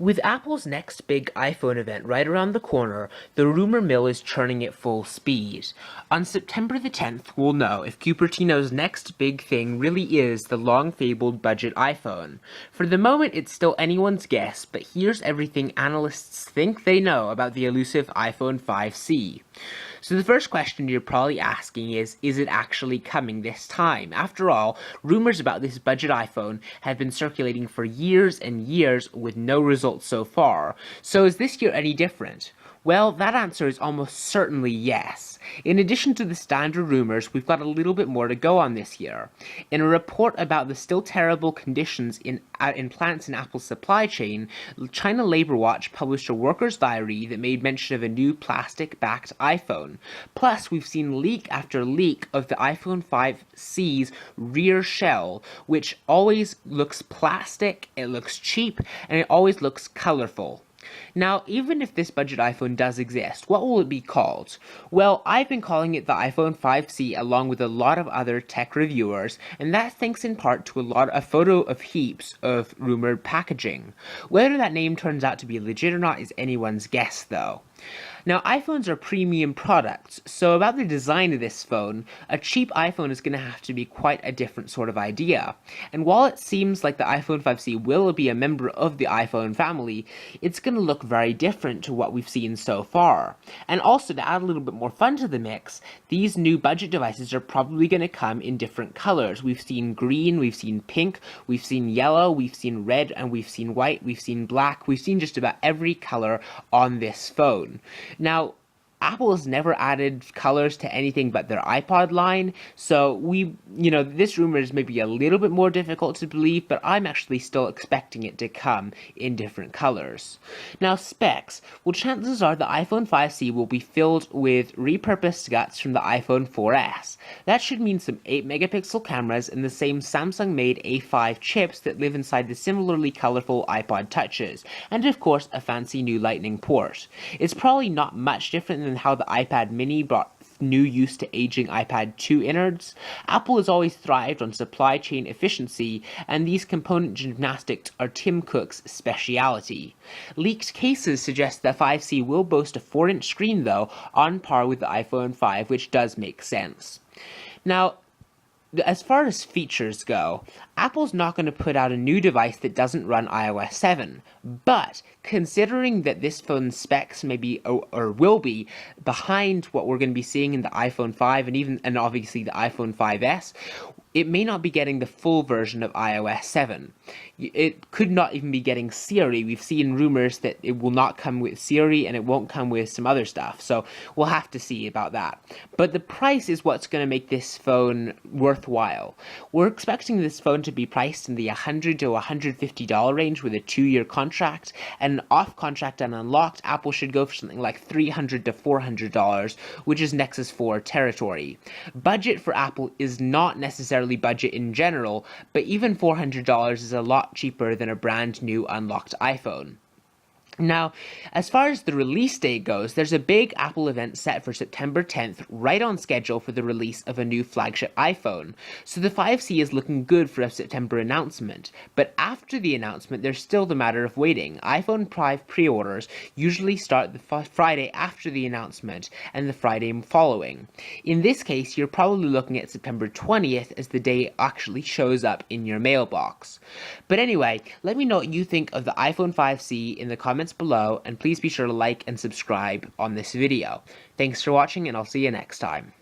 With Apple's next big iPhone event right around the corner, the rumor mill is churning at full speed. On September the 10th, we'll know if Cupertino's next big thing really is the long-fabled budget iPhone. For the moment, it's still anyone's guess, but here's everything analysts think they know about the elusive iPhone 5C. So the first question you're probably asking is it actually coming this time? After all, rumors about this budget iPhone have been circulating for years and years with no results so far. So is this year any different? Well, that answer is almost certainly yes. In addition to the standard rumors, we've got a little bit more to go on this year. In a report about the still terrible conditions in plants in Apple's supply chain, China Labor Watch published a worker's diary that made mention of a new plastic-backed iPhone. Plus, we've seen leak after leak of the iPhone 5C's rear shell, which always looks plastic, it looks cheap, and it always looks colorful. Now, even if this budget iPhone does exist, what will it be called? Well, I've been calling it the iPhone 5C along with a lot of other tech reviewers, and that's thanks in part to a photo of heaps of rumored packaging. Whether that name turns out to be legit or not is anyone's guess, though. Now, iPhones are premium products, so about the design of this phone, a cheap iPhone is going to have to be quite a different sort of idea. And while it seems like the iPhone 5C will be a member of the iPhone family, it's going to look very different to what we've seen so far. And also, to add a little bit more fun to the mix, these new budget devices are probably going to come in different colors. We've seen green, we've seen pink, we've seen yellow, we've seen red, and we've seen white, we've seen black, we've seen just about every color on this phone. Now, Apple has never added colors to anything but their iPod line, so this rumor is maybe a little bit more difficult to believe, but I'm actually still expecting it to come in different colors. Now, specs. Well, chances are the iPhone 5C will be filled with repurposed guts from the iPhone 4S. That should mean some 8-megapixel cameras and the same Samsung-made A5 chips that live inside the similarly colorful iPod Touches, and of course a fancy new Lightning port. It's probably not much different than how the iPad mini brought new use to aging iPad 2 innards. Apple has always thrived on supply chain efficiency, and these component gymnastics are Tim Cook's speciality. Leaked cases suggest that 5C will boast a 4-inch screen, though, on par with the iPhone 5, which does make sense. Now, as far as features go, Apple's not going to put out a new device that doesn't run iOS 7, but considering that this phone's specs may be or will be behind what we're going to be seeing in the iPhone 5 and obviously the iPhone 5S, it may not be getting the full version of iOS 7. It could not even be getting Siri. We've seen rumors that it will not come with Siri and it won't come with some other stuff, so we'll have to see about that. But the price is what's going to make this phone worthwhile. We're expecting this phone to be priced in the $100 to $150 range with a 2-year contract, and off contract and unlocked, Apple should go for something like $300 to $400, which is Nexus 4 territory. Budget for Apple is not necessarily budget in general, but even $400 is a lot cheaper than a brand new unlocked iPhone. Now, as far as the release date goes, there's a big Apple event set for September 10th, right on schedule for the release of a new flagship iPhone. So the 5C is looking good for a September announcement. But after the announcement, there's still the matter of waiting. iPhone 5 pre-orders usually start the Friday after the announcement and the Friday following. In this case, you're probably looking at September 20th as the day it actually shows up in your mailbox. But anyway, let me know what you think of the iPhone 5C in the comments below, and please be sure to like and subscribe on this video. Thanks for watching, and I'll see you next time.